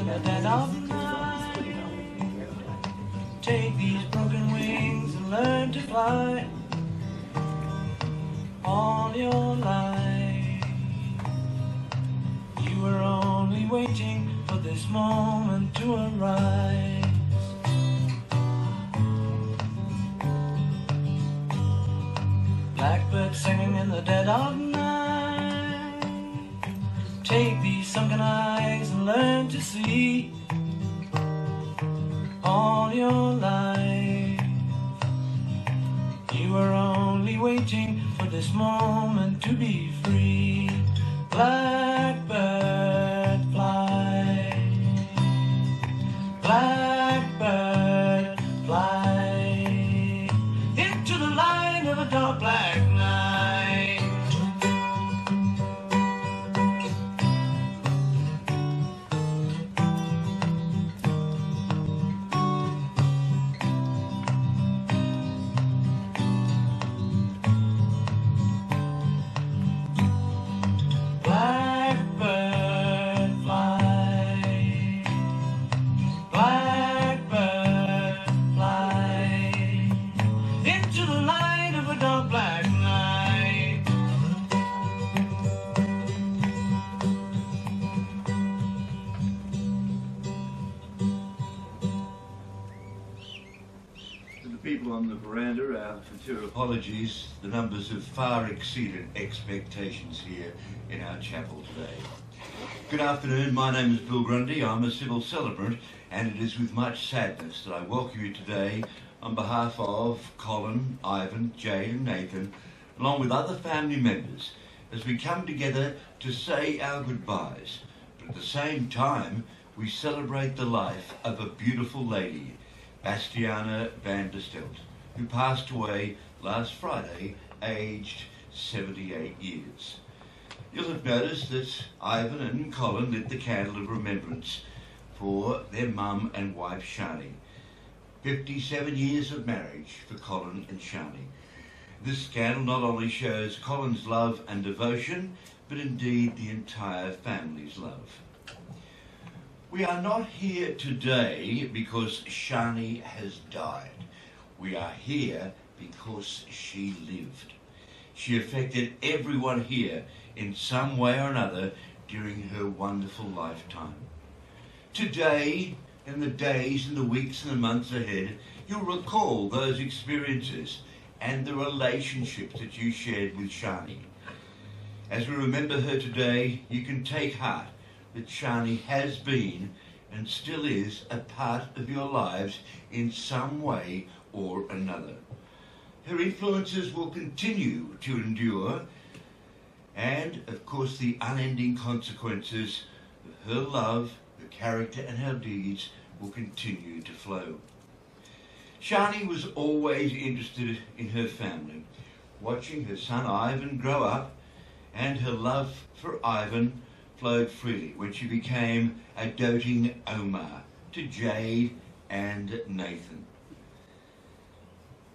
the dead of night. Take these broken wings and learn to fly all your life. You were only waiting for this moment to arise. Blackbird singing in the dead of night. Take these sunken eyes and learn to see all your life. You were only waiting for this moment to be free. Blackbird fly, blackbird fly into the light of a dark black night. Blackbird fly, blackbird fly into the light of a dark black night. To the people on the veranda, our sincere apologies. The numbers have far exceeded expectations here in our chapel today. Good afternoon, my name is Bill Grundy. I'm a civil celebrant, and it is with much sadness that I welcome you today on behalf of Colin, Ivan, Jade and Nathan, along with other family members, as we come together to say our goodbyes. But at the same time, we celebrate the life of a beautiful lady, Bastiana van der Stelt, who passed away last Friday, aged 78 years. You'll have noticed that Ivan and Colin lit the candle of remembrance for their mum and wife Sjani. 57 years of marriage for Colin and Sjani. This candle not only shows Colin's love and devotion, but indeed the entire family's love. We are not here today because Sjani has died. We are here because she lived. She affected everyone here in some way or another during her wonderful lifetime. Today, in the days and the weeks and the months ahead, you'll recall those experiences and the relationships that you shared with Sjani. As we remember her today, you can take heart that Sjani has been and still is a part of your lives in some way or another. Her influences will continue to endure, and of course the unending consequences of her love, her character and her deeds will continue to flow. Sjani was always interested in her family, watching her son Ivan grow up, and her love for Ivan flowed freely when she became a doting Oma to Jade and Nathan.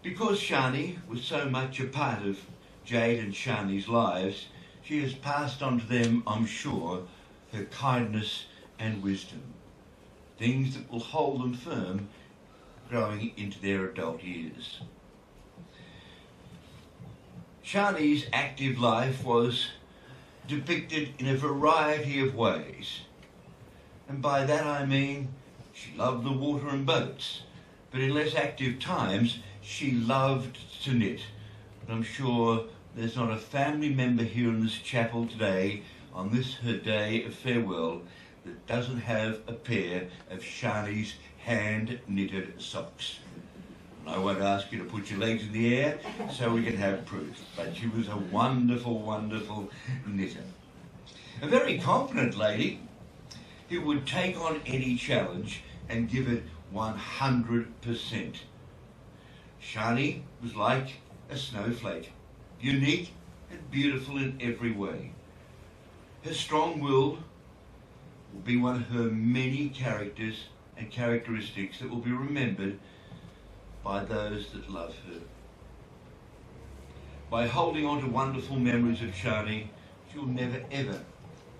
Because Sjani was so much a part of Jade and Sjani's lives, she has passed on to them, I'm sure, her kindness and wisdom, things that will hold them firm growing into their adult years. Sjani's active life was depicted in a variety of ways, and by that I mean she loved the water and boats, but in less active times she loved to knit. And I'm sure there's not a family member here in this chapel today on this her day of farewell that doesn't have a pair of Sjani's hand knitted socks. And I won't ask you to put your legs in the air so we can have proof, but she was a wonderful, wonderful knitter. A very confident lady who would take on any challenge and give it 100%. Sjani was like a snowflake, unique and beautiful in every way. Her strong will be one of her many characters and characteristics that will be remembered by those that love her. By holding on to wonderful memories of Sjani, she'll never ever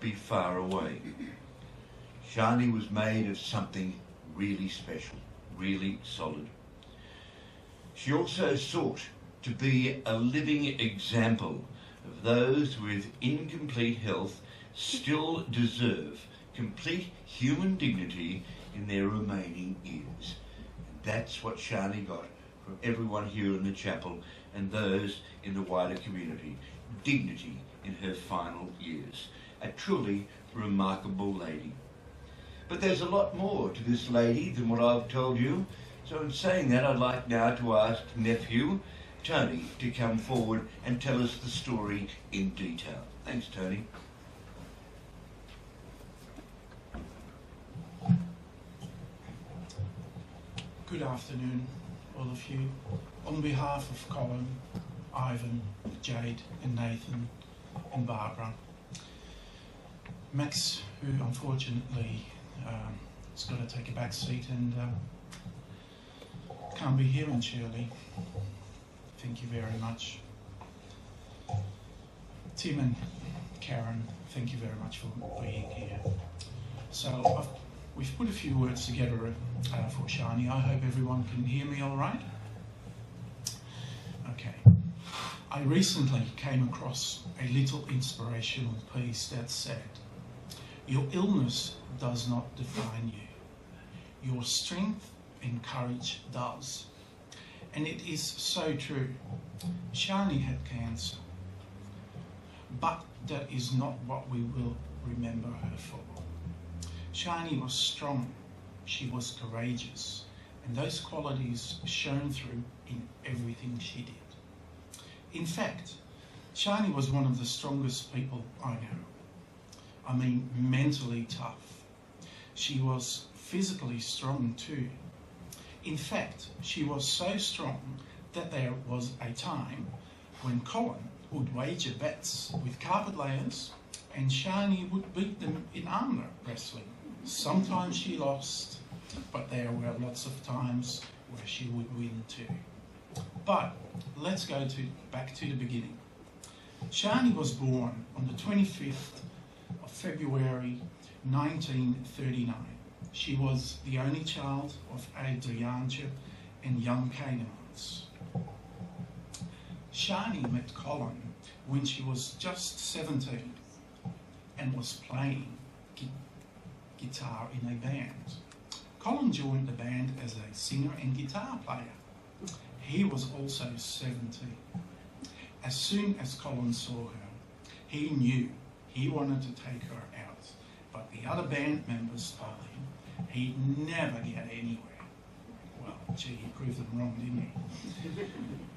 be far away. Sjani was made of something really special, really solid. She also sought to be a living example of those with incomplete health still deserve complete human dignity in their remaining years. And that's what Sjani got from everyone here in the chapel and those in the wider community. Dignity in her final years. A truly remarkable lady. But there's a lot more to this lady than what I've told you. So in saying that, I'd like now to ask nephew Tony to come forward and tell us the story in detail. Thanks, Tony. Good afternoon, all of you. On behalf of Colin, Ivan, Jade and Nathan and Barbara, Max, who unfortunately has got to take a back seat and can't be here, and Shirley, thank you very much. Tim and Karen, thank you very much for being here. So we've put a few words together for Sjani. I hope everyone can hear me all right. Okay. I recently came across a little inspirational piece that said, "Your illness does not define you. Your strength and courage does." And it is so true. Sjani had cancer, but that is not what we will remember her for. Sjani was strong, she was courageous, and those qualities shone through in everything she did. In fact, Sjani was one of the strongest people I know. I mean, mentally tough. She was physically strong too. In fact, she was so strong that there was a time when Colin would wager bets with carpet layers and Sjani would beat them in arm wrestling. Sometimes she lost, but there were lots of times where she would win too. But let's go back to the beginning. Sjani was born on the 25th of February 1939. She was the only child of Adriaantje and young Canaanites. Sjani met Colin when she was just 17 and was playing guitar in a band. Colin joined the band as a singer and guitar player. He was also 17. As soon as Colin saw her, he knew he wanted to take her out, but the other band members told him he'd never get anywhere. Well, gee, he proved them wrong, didn't he?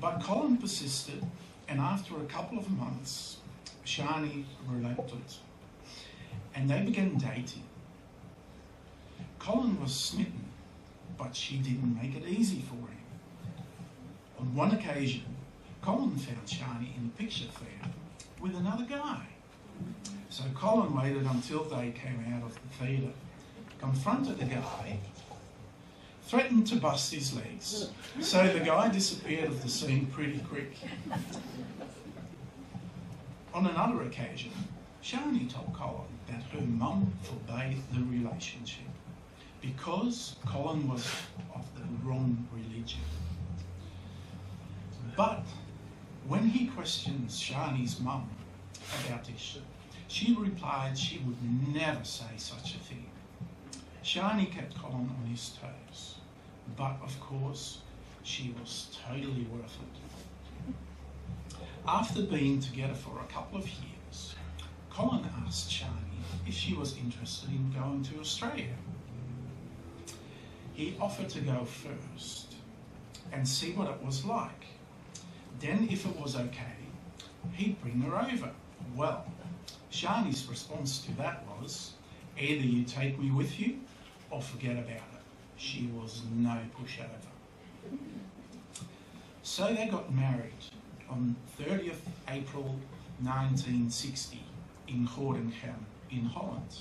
But Colin persisted, and after a couple of months, Sjani relented, and they began dating. Colin was smitten, but she didn't make it easy for him. On one occasion, Colin found Sjani in a picture fair with another guy. So Colin waited until they came out of the theatre, confronted the guy, threatened to bust his legs, so the guy disappeared off the scene pretty quick. On another occasion, Sjani told Colin that her mum forbade the relationship because Colin was of the wrong religion. But when he questioned Sjani's mum about this, she replied she would never say such a thing. Sjani kept Colin on his toes, but of course, she was totally worth it. After being together for a couple of years, Colin asked Sjani if she was interested in going to Australia. He offered to go first and see what it was like. Then, if it was okay, he'd bring her over. Well, Sjani's response to that was, either you take me with you or forget about it. She was no pushover. So they got married on 30th April 1960 in Gordingham in Holland.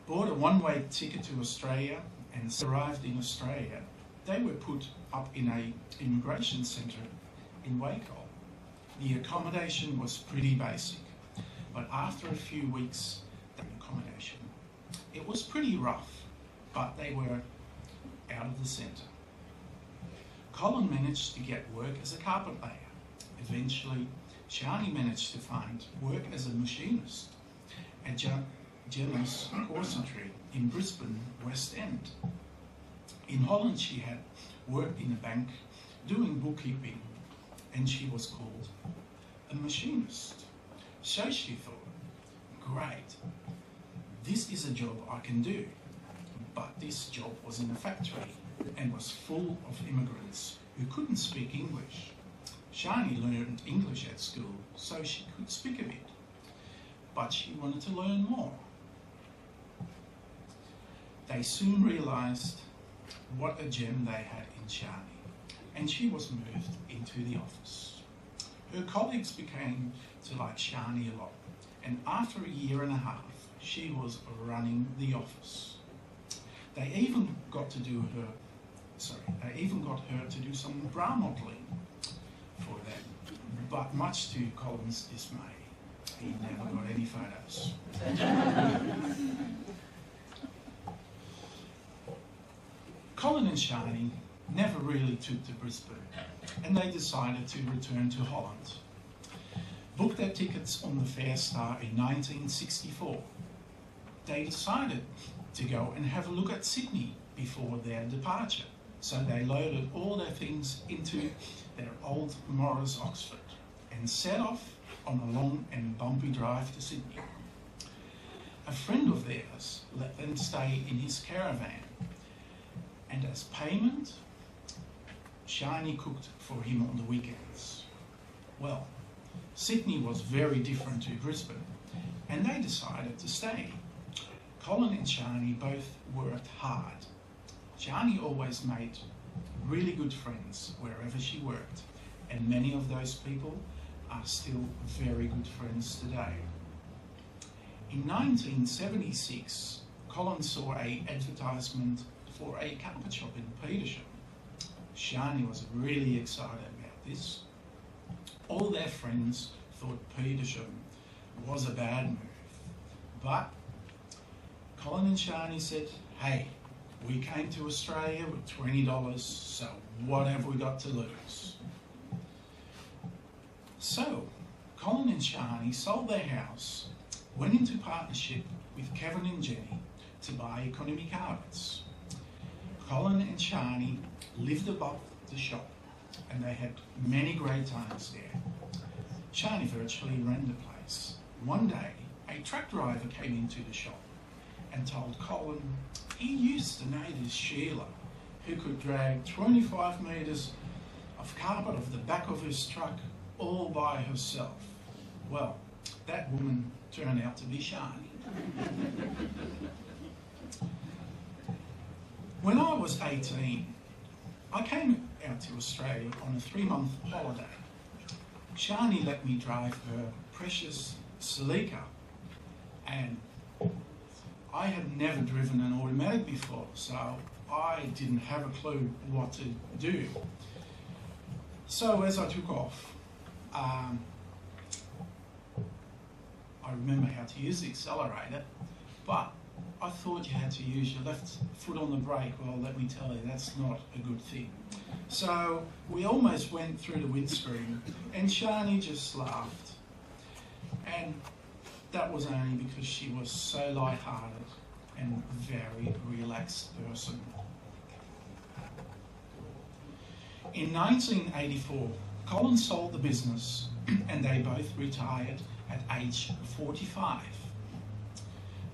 Bought a one-way ticket to Australia and arrived in Australia. They were put up in an immigration centre in Waco. The accommodation was pretty basic, but after a few weeks, the accommodation, It was pretty rough, but they were out of the centre. Colin managed to get work as a carpet layer. Eventually, Sjani managed to find work as a machinist at Gemma's Corsetry in Brisbane, West End. In Holland, she had worked in a bank doing bookkeeping, and she was called a machinist. So she thought, great, this is a job I can do. But this job was in a factory and was full of immigrants who couldn't speak English. Sjani learned English at school, so she could speak a bit, but she wanted to learn more. They soon realised what a gem they had in Sjani, and she was moved into the office. Her colleagues began to like Sjani a lot, and after a year and a half, she was running the office. They even got her to do some bra modelling for them, but much to Colin's dismay, he never got any photos. Colin and Sjani never really took to Brisbane, and they decided to return to Holland. Booked their tickets on the Fairstar in 1964. They decided to go and have a look at Sydney before their departure. So they loaded all their things into their old Morris Oxford and set off on a long and bumpy drive to Sydney. A friend of theirs let them stay in his caravan, and as payment, Sjani cooked for him on the weekends. Well, Sydney was very different to Brisbane, and they decided to stay. Colin and Sjani both worked hard. Sjani always made really good friends wherever she worked, and many of those people are still very good friends today. In 1976, Colin saw an advertisement for a carpet shop in Petersham. Sjani was really excited about this. All their friends thought Petersham was a bad move, but Colin and Sjani said, hey, we came to Australia with $20, so what have we got to lose? So, Colin and Sjani sold their house, went into partnership with Kevin and Jenny to buy economy carpets. Colin and Sjani lived above the shop, and they had many great times there. Sjani virtually ran the place. One day, a truck driver came into the shop and told Colin he used to know this Sheila, who could drag 25 metres of carpet off the back of his truck all by herself. Well, that woman turned out to be Sjani. When I was 18, I came out to Australia on a 3-month holiday. Sjani let me drive her precious Celica, and I had never driven an automatic before, so I didn't have a clue what to do. So as I took off, I remember how to use the accelerator, but I thought you had to use your left foot on the brake. Well, let me tell you, that's not a good thing. So we almost went through the windscreen, and Sjani just laughed. And that was only because she was so light-hearted and very relaxed person. In 1984, Colin sold the business and they both retired at age 45.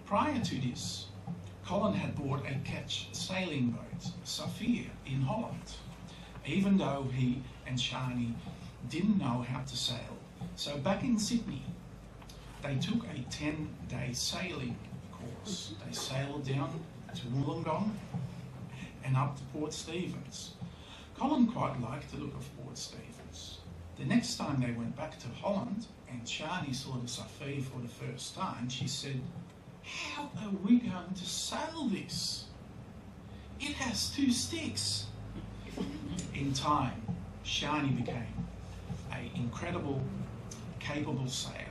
Prior to this, Colin had bought a catch sailing boat, Sophia, in Holland, even though he and Sjani didn't know how to sail. So back in Sydney, they took a 10-day sailing course. They sailed down to Wollongong and up to Port Stephens. Colin quite liked the look of Port Stephens. The next time they went back to Holland and Sjani saw the Sophia for the first time, she said, "How are we going to sail this? It has 2 sticks." In time, Sjani became an incredible, capable sailor,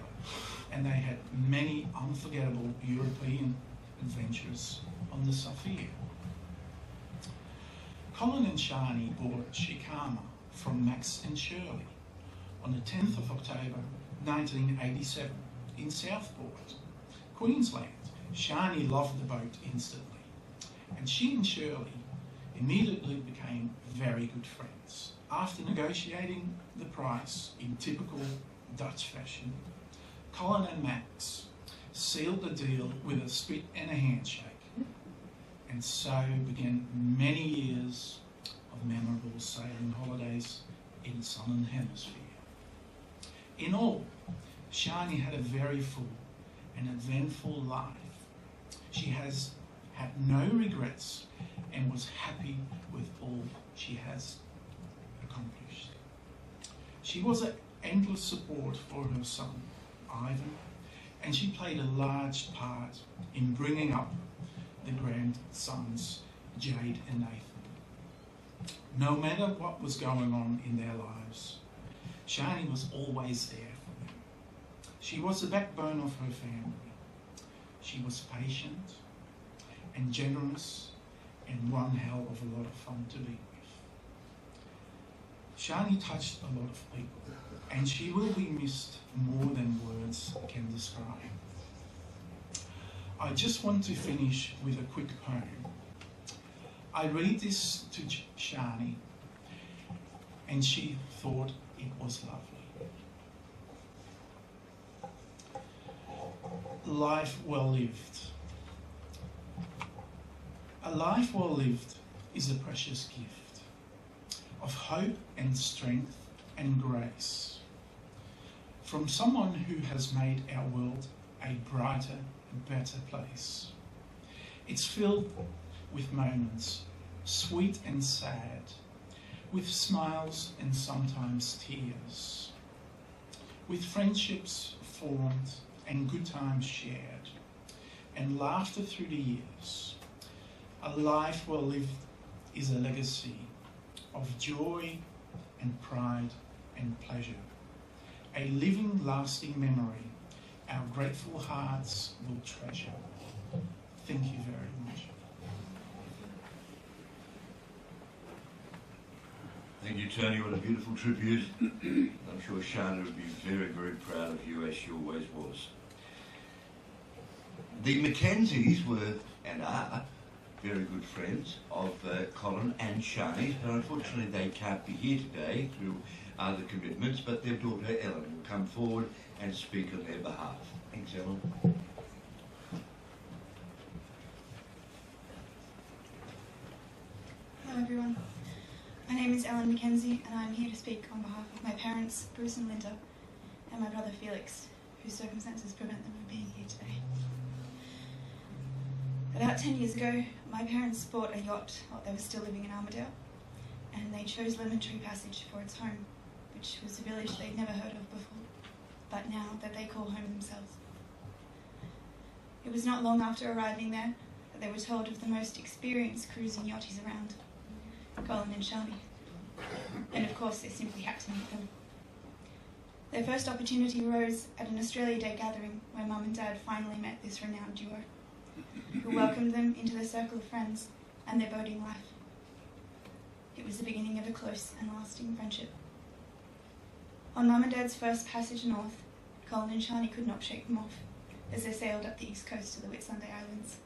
and they had many unforgettable European adventures on the Sophia. Colin and Sjani bought Shikama from Max and Shirley on the 10th of October 1987 in Southport, Queensland. Sjani loved the boat instantly, and she and Shirley immediately became very good friends. After negotiating the price in typical Dutch fashion, Colin and Max sealed the deal with a spit and a handshake, and so began many years of memorable sailing holidays in the Southern Hemisphere. In all, Sjani had a very full and eventful life. She has had no regrets and was happy with all she has accomplished. She was an endless support for her son, Ivan, and she played a large part in bringing up the grandsons, Jade and Nathan. No matter what was going on in their lives, Sjani was always there for them. She was the backbone of her family. She was patient and generous and one hell of a lot of fun to be with. Sjani touched a lot of people, and she will be missed more than words can describe. I just want to finish with a quick poem. I read this to Sjani, and she thought it was lovely. Life well lived. A life well lived is a precious gift of hope and strength and grace from someone who has made our world a brighter, better place. It's filled with moments, sweet and sad, with smiles and sometimes tears, with friendships formed and good times shared, and laughter through the years. A life well lived is a legacy of joy and pride and pleasure, a living, lasting memory our grateful hearts will treasure. Thank you very much. Thank you, Tony. What a beautiful tribute. I'm sure Sjani would be very, very proud of you, as she always was. The Mackenzies were and are very good friends of Colin and Sjani, but unfortunately they can't be here today through other commitments, but their daughter Ellen will come forward and speak on their behalf. Thanks, Ellen. Hello everyone, my name is Ellen Mackenzie and I'm here to speak on behalf of my parents, Bruce and Linda, and my brother Felix, whose circumstances prevent them from being here today. About 10 years ago, my parents bought a yacht while they were still living in Armidale, and they chose Lemon Tree Passage for its home, which was a village they'd never heard of before, but now that they call home themselves. It was not long after arriving there that they were told of the most experienced cruising yachties around, Colin and Sjani, and of course they simply had to meet them. Their first opportunity arose at an Australia Day gathering where Mum and Dad finally met this renowned duo, who welcomed them into their circle of friends and their boating life. It was the beginning of a close and lasting friendship. On Mum and Dad's first passage north, Colin and Sjani could not shake them off as they sailed up the east coast to the Whitsunday Islands.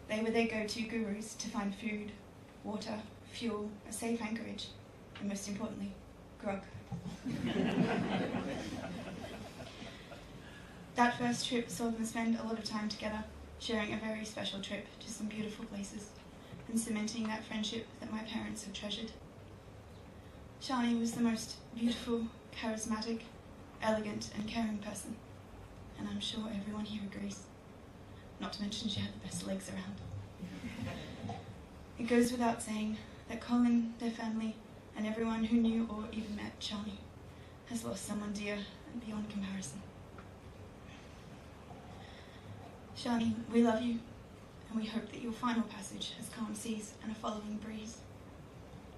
They were their go-to gurus to find food, water, fuel, a safe anchorage, and most importantly, grog. That first trip saw them spend a lot of time together, sharing a very special trip to some beautiful places, and cementing that friendship that my parents have treasured. Sjani was the most beautiful, charismatic, elegant and caring person, and I'm sure everyone here agrees. Not to mention she had the best legs around. It goes without saying that Colin, their family, and everyone who knew or even met Sjani has lost someone dear and beyond comparison. Sjani, we love you, and we hope that your final passage has calm seas and a following breeze.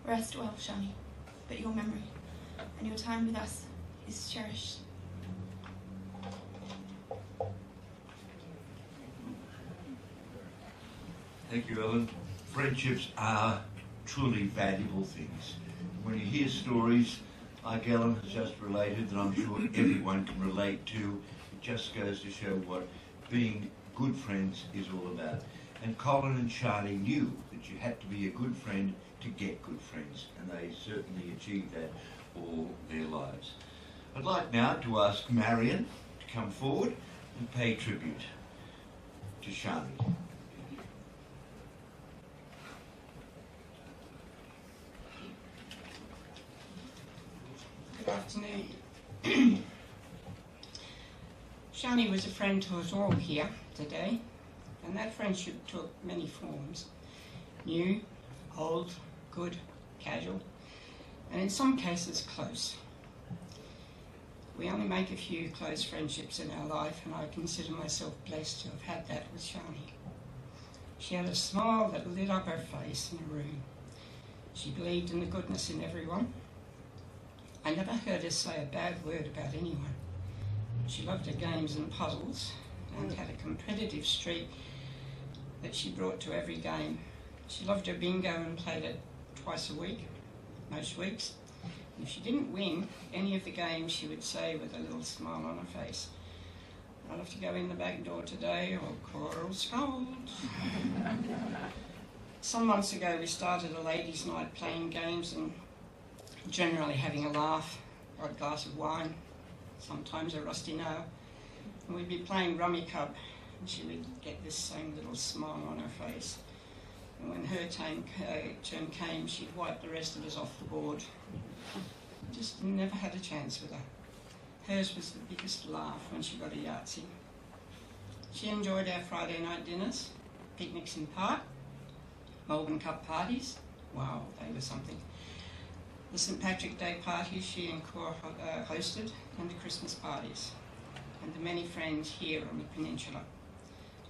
Rest well, Sjani, but your memory and your time with us is cherished. Thank you, Ellen. Friendships are truly valuable things. When you hear stories like Ellen has just related that I'm sure everyone can relate to, it just goes to show what being good friends is all about. And Colin and Sjani knew that you had to be a good friend to get good friends, and they certainly achieved that all their lives. I'd like now to ask Marion to come forward and pay tribute to Sjani. Good afternoon. Sjani was a friend to us all here today, and that friendship took many forms. New, old, good, casual, and in some cases close. We only make a few close friendships in our life, and I consider myself blessed to have had that with Sjani. She had a smile that lit up her face in a room. She believed in the goodness in everyone. I never heard her say a bad word about anyone. She loved her games and puzzles and had a competitive streak that she brought to every game. She loved her bingo and played it twice a week, most weeks. If she didn't win any of the games, she would say with a little smile on her face, "I'll have to go in the back door today or Cora scold." Some months ago we started a ladies' night playing games and generally having a laugh, or a glass of wine, sometimes a rusty nail. And we'd be playing rummy cup and she would get this same little smile on her face. And when her turn came, she'd wipe the rest of us off the board. Just never had a chance with her. Hers was the biggest laugh when she got a Yahtzee. She enjoyed our Friday night dinners, picnics in park, Melbourne Cup parties. Wow, they were something. The St Patrick Day parties she and Cora hosted, and the Christmas parties, and the many friends here on the peninsula.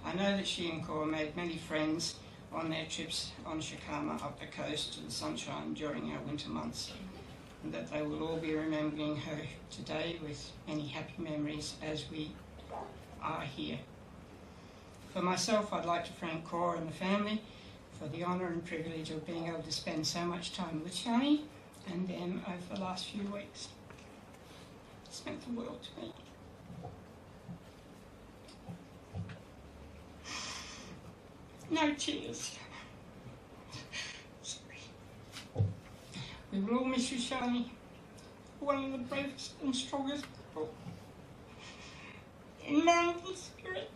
I know that she and Cora made many friends on their trips on Shikama up the coast to the sunshine during our winter months, and that they will all be remembering her today with many happy memories as we are here. For myself, I'd like to thank Cora and the family for the honour and privilege of being able to spend so much time with Sjani and them over the last few weeks. It's meant the world to me. No tears. Sorry. We will all miss you, Sjani. One of the bravest and strongest people in mind and spirit.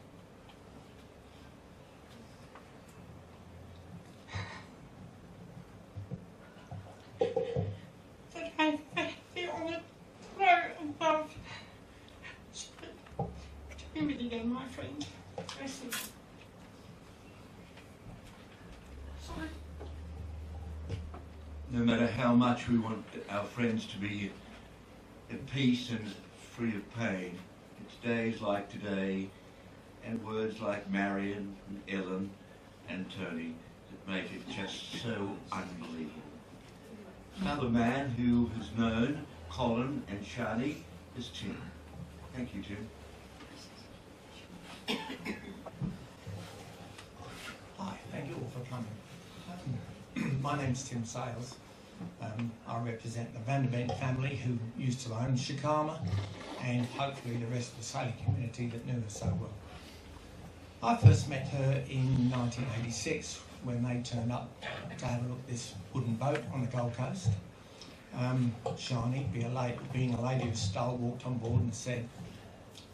That I had the honour to grow above. To be with you again, my friend. Bless you. No matter how much we want our friends to be at peace and free of pain, it's days like today and words like Marion and Ellen and Tony that make it just so unbelievable. Another man who has known Colin and Sjani is Tim. Thank you, Tim. Hi, thank you all for coming. My name's Tim Sales. I represent the Vandervent family who used to own Shikama, and hopefully the rest of the sailing community that knew her so well. I first met her in 1986 when they turned up to have a look at this wooden boat on the Gold Coast. Sjani, being a lady of style, walked on board and said,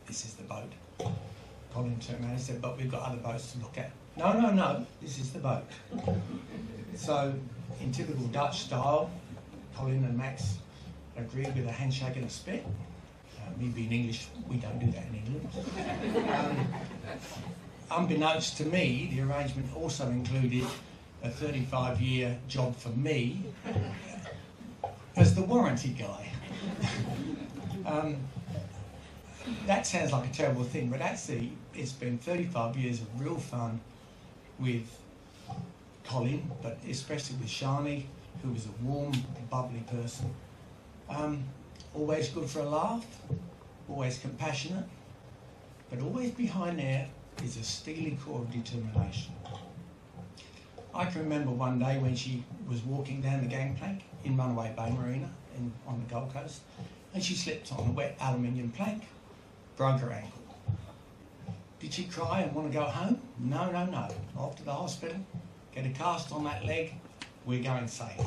"This is the boat." Colin turned around and said, "But we've got other boats to look at." No, this is the boat. So, in typical Dutch style, Colin and Max agreed with a handshake and a spit. Me being English, we don't do that in England. Unbeknownst to me, the arrangement also included a 35-year job for me as the warranty guy. That sounds like a terrible thing, but actually it's been 35 years of real fun with Colin, but especially with Sjani, who was a warm, bubbly person. Always good for a laugh, always compassionate, but always behind there is a steely core of determination. I can remember one day when she was walking down the gangplank in Runaway Bay Marina on the Gold Coast, and she slipped on a wet aluminium plank, broke her ankle. Did she cry and want to go home? No, no, no. Off to the hospital, get a cast on that leg, we're going safe.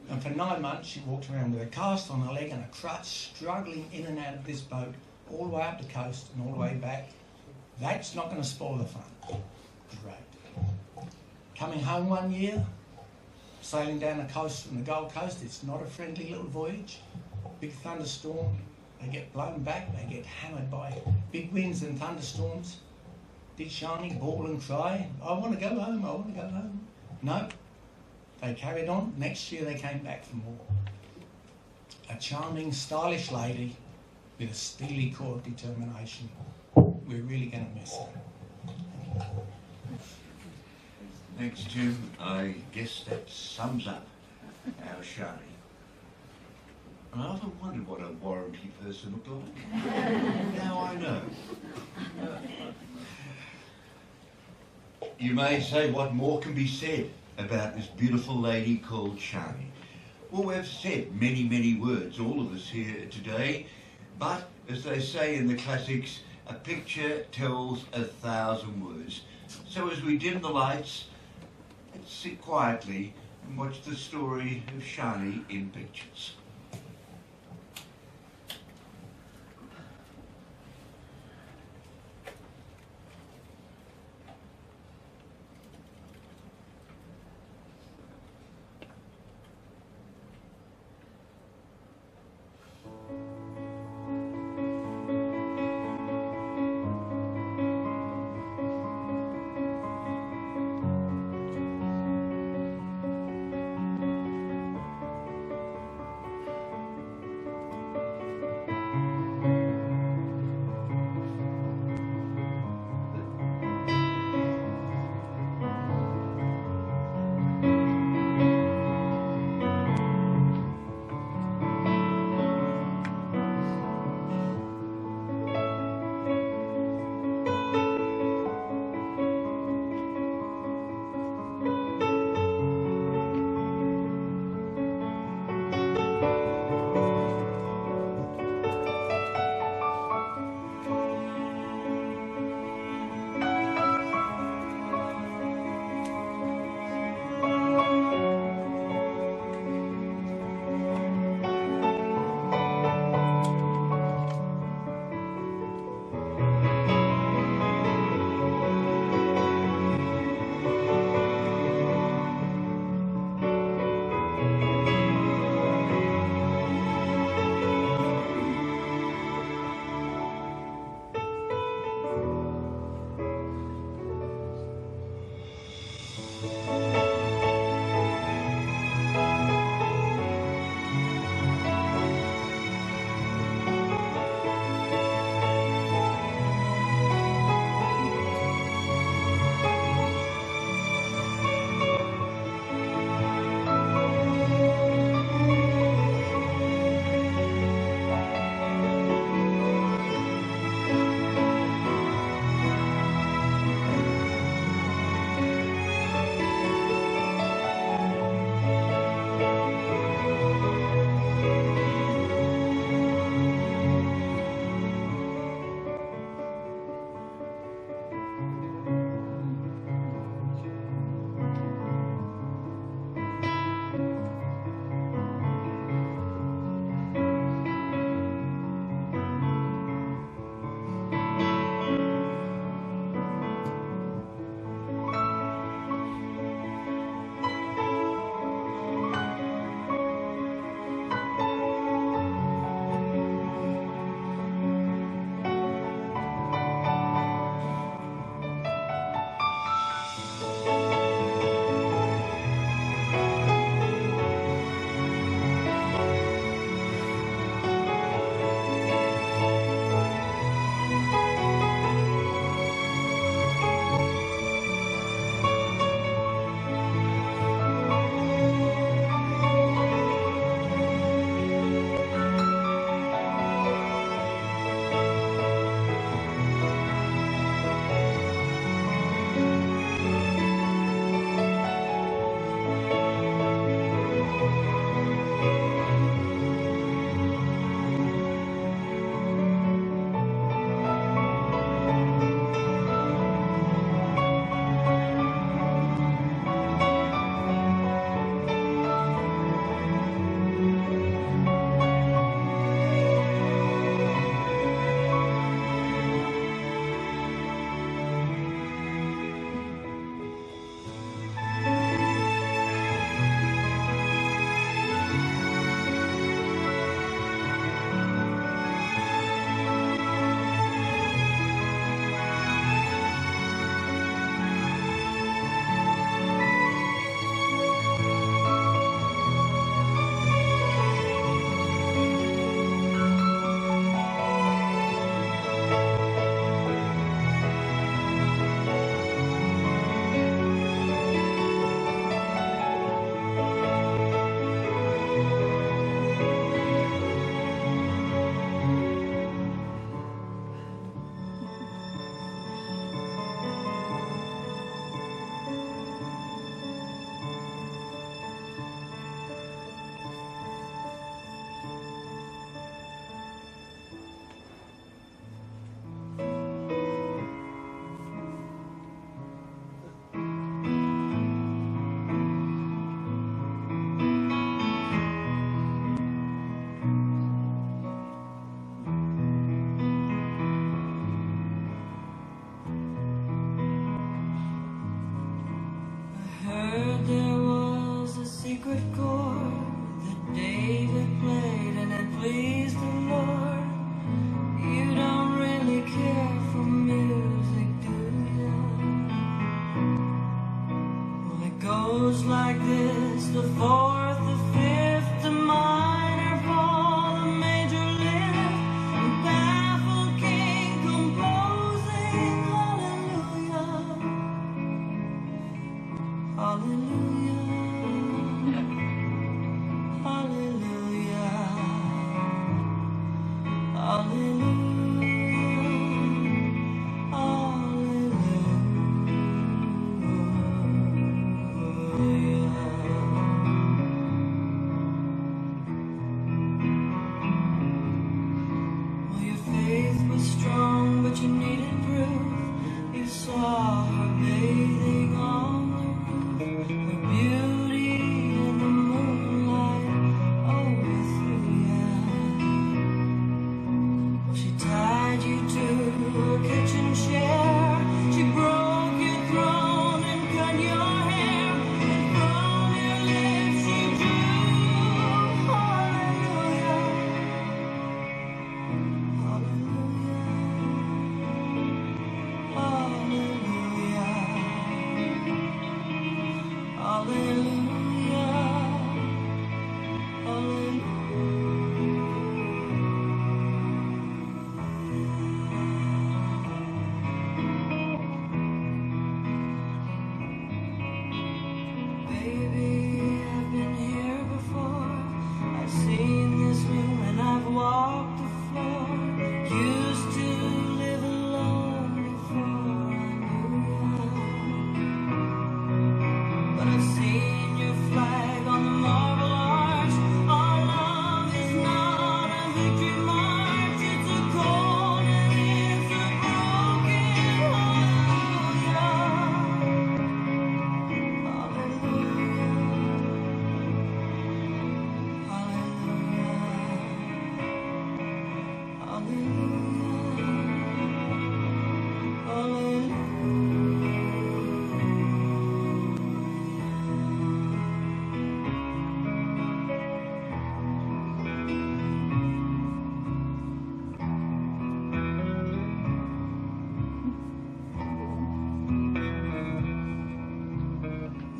And for 9 months she walked around with a cast on her leg and a crutch, struggling in and out of this boat, all the way up the coast and all the way back. That's not going to spoil the fun. Great. Coming home one year, sailing down the coast from the Gold Coast, it's not a friendly little voyage. Big thunderstorm, they get blown back, they get hammered by big winds and thunderstorms. Did Sjani bawl and cry, I want to go home, I want to go home? No, they carried on. Next year they came back for more. A charming, stylish lady with a steely core of determination. We're really going to miss her. Thanks, Tim. I guess that sums up our Sjani. I often wondered what a warranty person looked like. Now I know. You may say, what more can be said about this beautiful lady called Sjani? Well, we've said many, many words, all of us here today, but as they say in the classics, a picture tells 1,000 words. So as we dim the lights, let's sit quietly and watch the story of Sjani in pictures.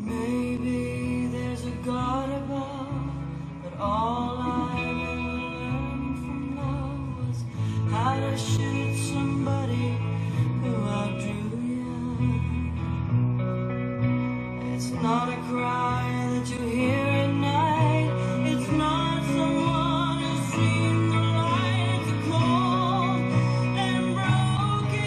Maybe there's a God above, but all I ever learned from love was how to shoot somebody who outdrew you. It's not a cry that you hear at night. It's not someone who's seen the light. It's a cold and broken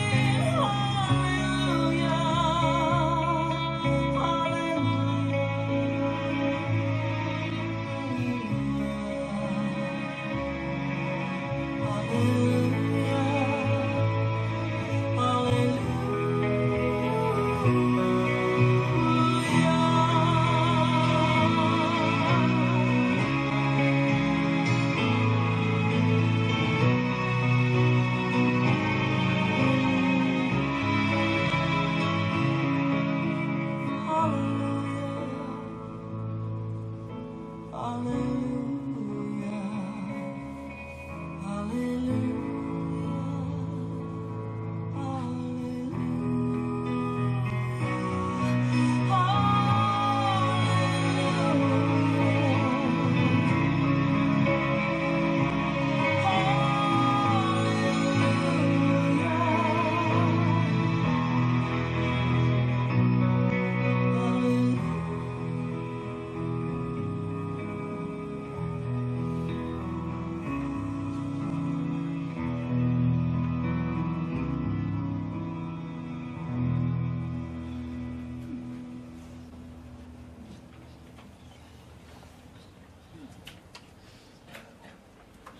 hallelujah.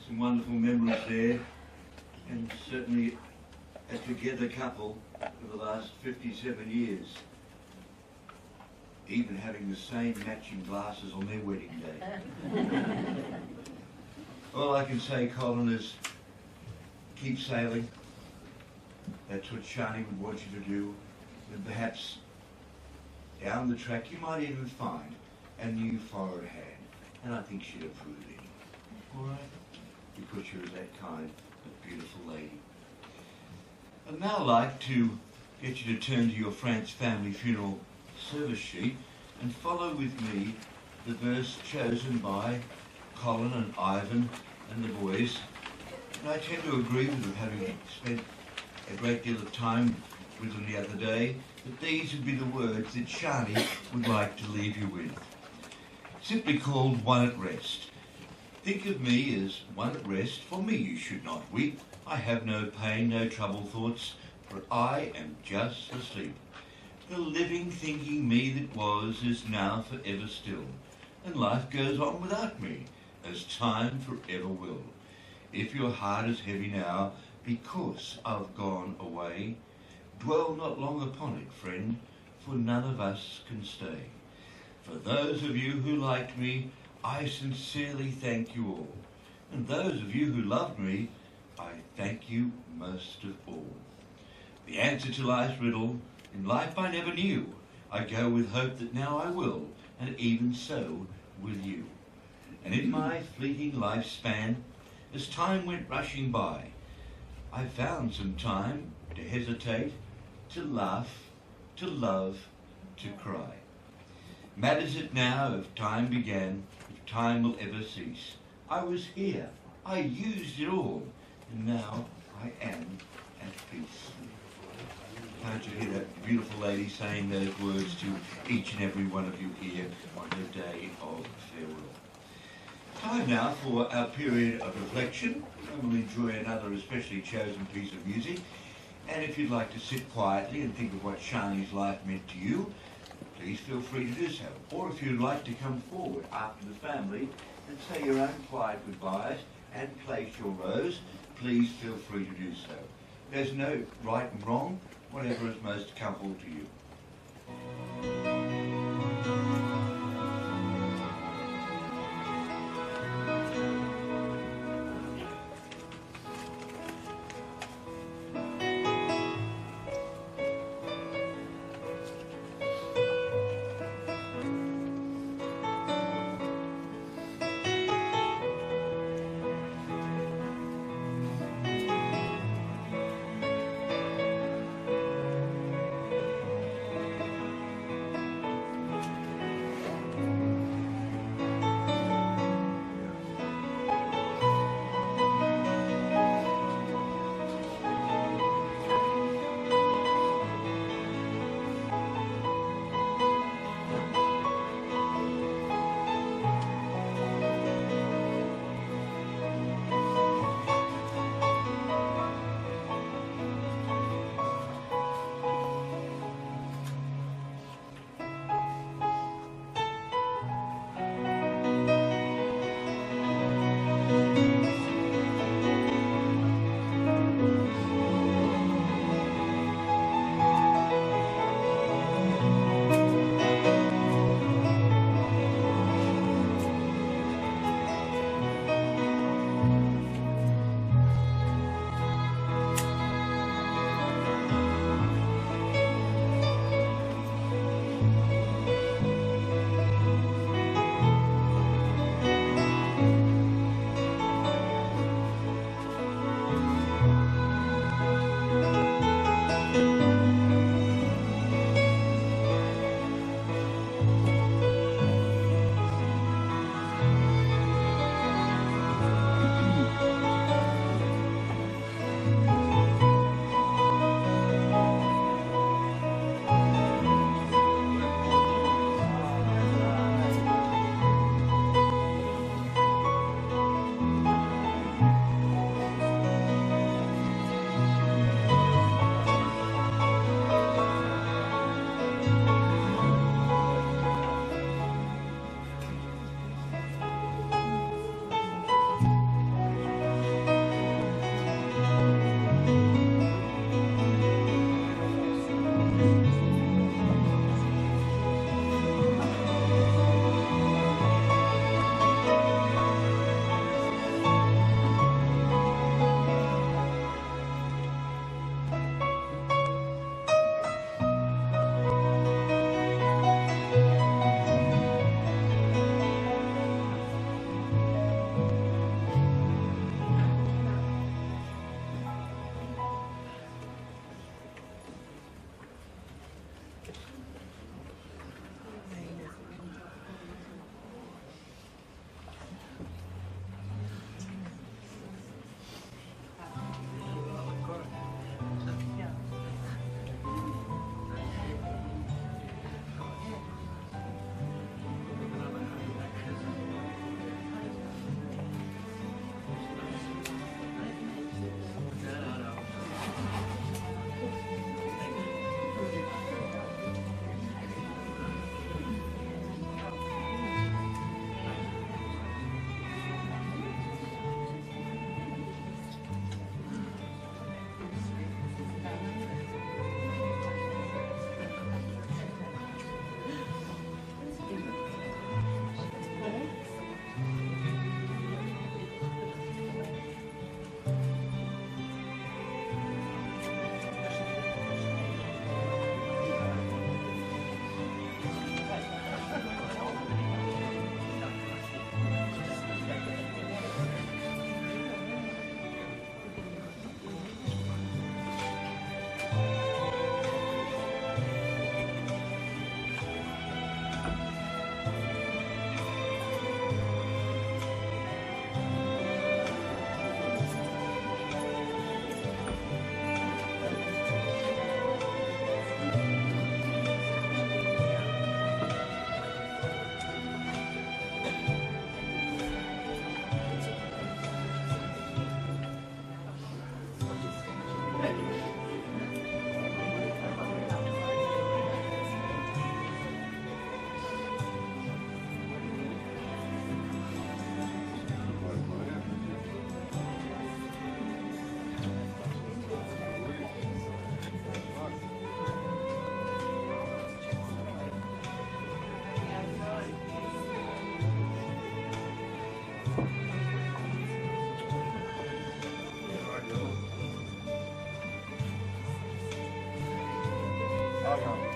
Some wonderful memories there, and certainly a together couple for the last 57 years, even having the same matching glasses on their wedding day. All I can say, Colin, is keep sailing. That's what Sjani would want you to do, and perhaps down the track you might even find a new foreign hand, and I think she'd approve it. All right? Because you're that kind of beautiful lady. I'd now like to get you to turn to your France family funeral service sheet and follow with me the verse chosen by Colin and Ivan and the boys. And I tend to agree with them, having spent a great deal of time with them the other day, that these would be the words that Sjani would like to leave you with. Simply called One at Rest. Think of me as one at rest. For me you should not weep. I have no pain, no trouble thoughts, for I am just asleep. The living thinking me that was is now forever still, and life goes on without me, as time forever will. If your heart is heavy now, because I've gone away, dwell not long upon it, friend, for none of us can stay. For those of you who liked me, I sincerely thank you all. And those of you who loved me, I thank you most of all. The answer to life's riddle, in life I never knew. I go with hope that now I will, and even so will you. And in my fleeting lifespan, as time went rushing by, I found some time to hesitate, to laugh, to love, to cry. Matters it now if time began, if time will ever cease. I was here, I used it all, and now I am at peace. Can't you hear that beautiful lady saying those words to each and every one of you here on the day of farewell? Time now for our period of reflection, and we'll enjoy another especially chosen piece of music. And if you'd like to sit quietly and think of what Sjani's life meant to you, please feel free to do so. Or if you'd like to come forward after the family and say your own quiet goodbyes and place your rose, please feel free to do so. There's no right and wrong, whatever is most comfortable to you. carry on.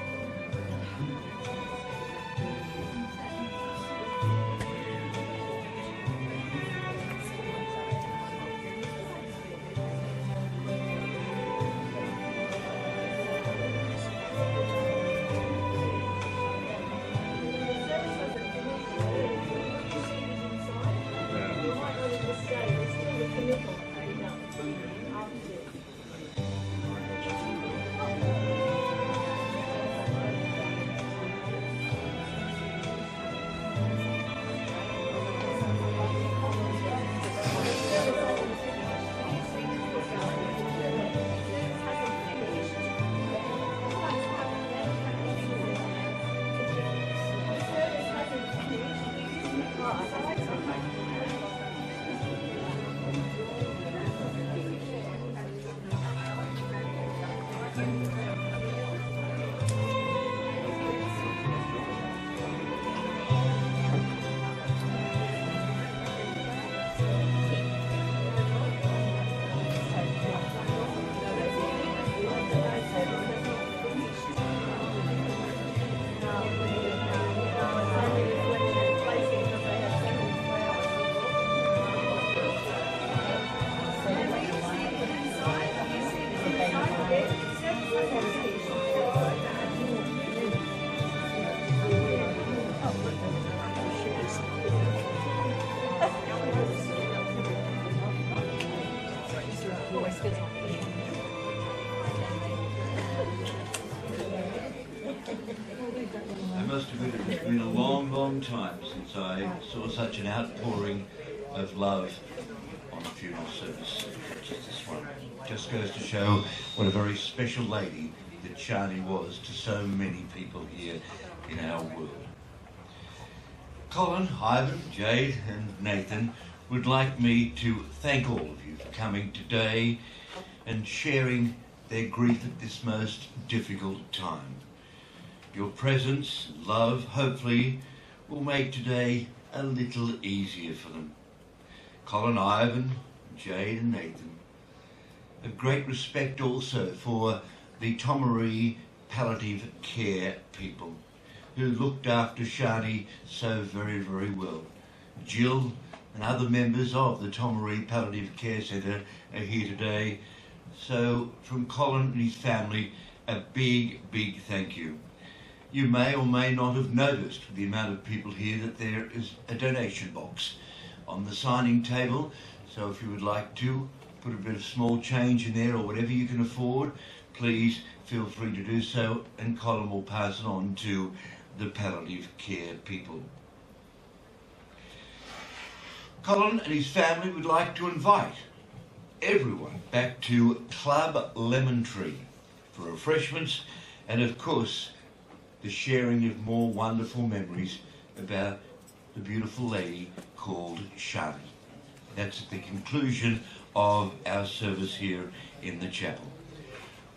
I must admit it's been a long, long time since I saw such an outpouring of love on a funeral service such as this one. Just goes to show what a very special lady that Sjani was to so many people here in our world. Colin, Ivan, Jade and Nathan would like me to thank all of you for coming today and sharing their grief at this most difficult time. Your presence and love, hopefully, will make today a little easier for them. Colin, Ivan, Jade and Nathan have great respect also for the Tomaree palliative care people who looked after Sjani so very, very well. Jill and other members of the Tomaree Palliative Care Centre are here today. So from Colin and his family, a big, big thank you. You may or may not have noticed with the amount of people here that there is a donation box on the signing table. So if you would like to put a bit of small change in there or whatever you can afford, please feel free to do so, and Colin will pass it on to the palliative care people. Colin and his family would like to invite everyone back to Club Lemon Tree for refreshments and of course the sharing of more wonderful memories about the beautiful lady called Sjani. That's at the conclusion of our service here in the chapel.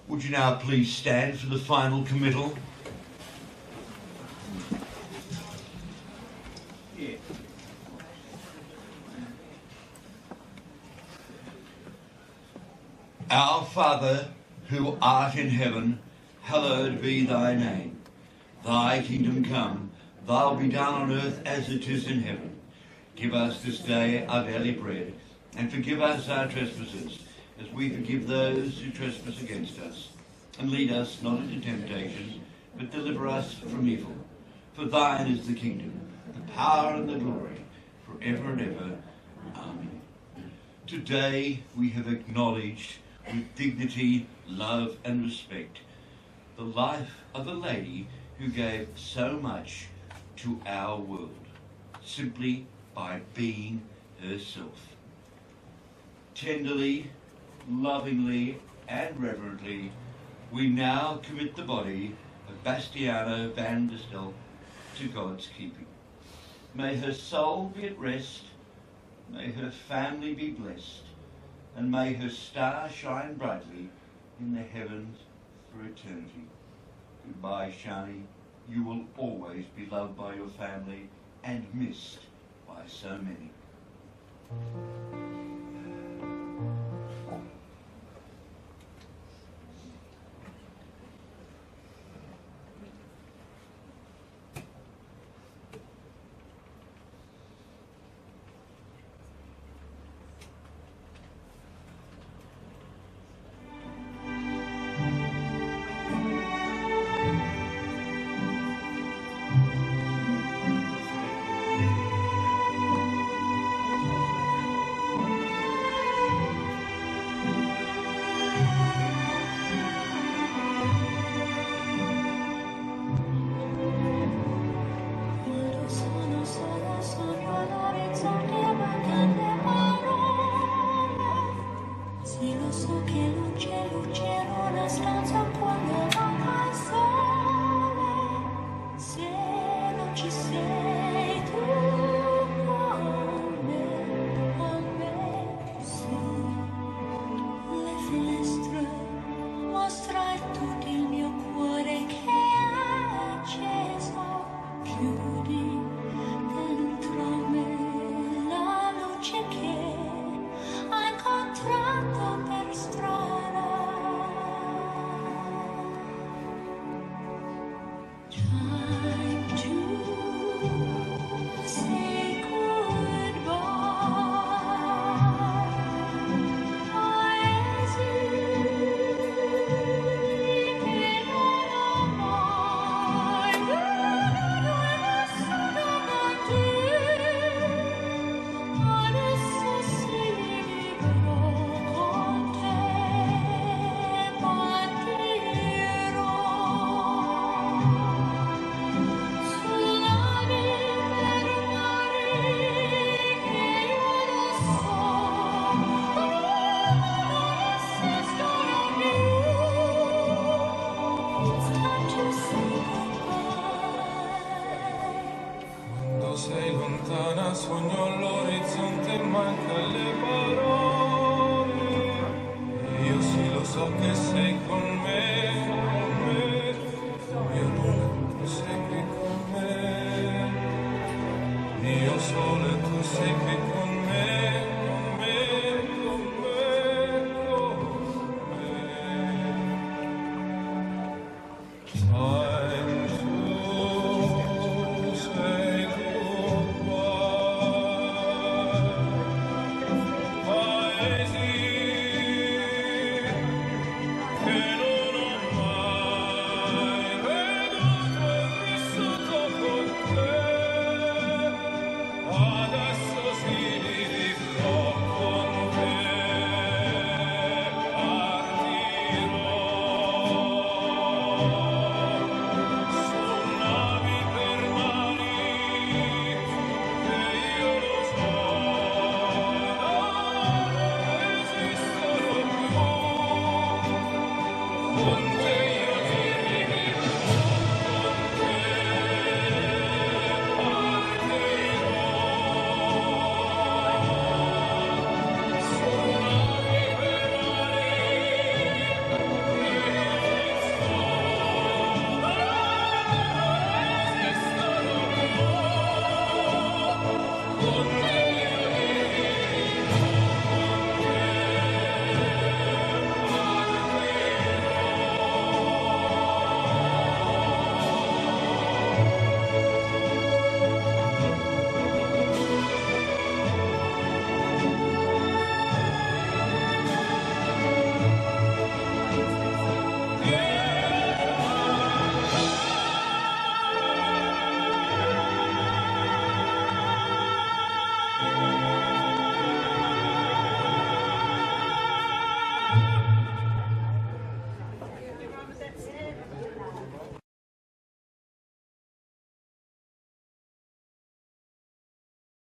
Would you now please stand for the final committal? Yeah. Our Father, who art in heaven, hallowed be thy name. Thy kingdom come, thy will be done on earth as it is in heaven. Give us this day our daily bread, and forgive us our trespasses, as we forgive those who trespass against us. And lead us not into temptation, but deliver us from evil. For thine is the kingdom, the power and the glory, forever and ever. Amen. Today we have acknowledged with dignity, love and respect the life of a lady who gave so much to our world, simply by being herself. Tenderly, lovingly and reverently, we now commit the body of Bastiano van der Stel to God's keeping. May her soul be at rest, may her family be blessed, and may her star shine brightly in the heavens for eternity. Goodbye, Sjani. You will always be loved by your family and missed by so many. so che luce una stanza quando manca il sole. Se non ci sei tu con me, sì. Le finestre mostra tutto il mio cuore che è acceso. Chiudi dentro me la luce che ho incontrato per strada. Time to say goodbye. Adesso sei libero con te, partirò sulla via per mare che io lo so, non starò più. It's time to say goodbye. Quando sei lontana sogno all'orizzonte e manca le parole. E io sì lo so che sei con me, con me. Mio nome tu sei qui con me. Mio sole tu sei qui con me, con me, con me, con me. Time to say goodbye. Paesi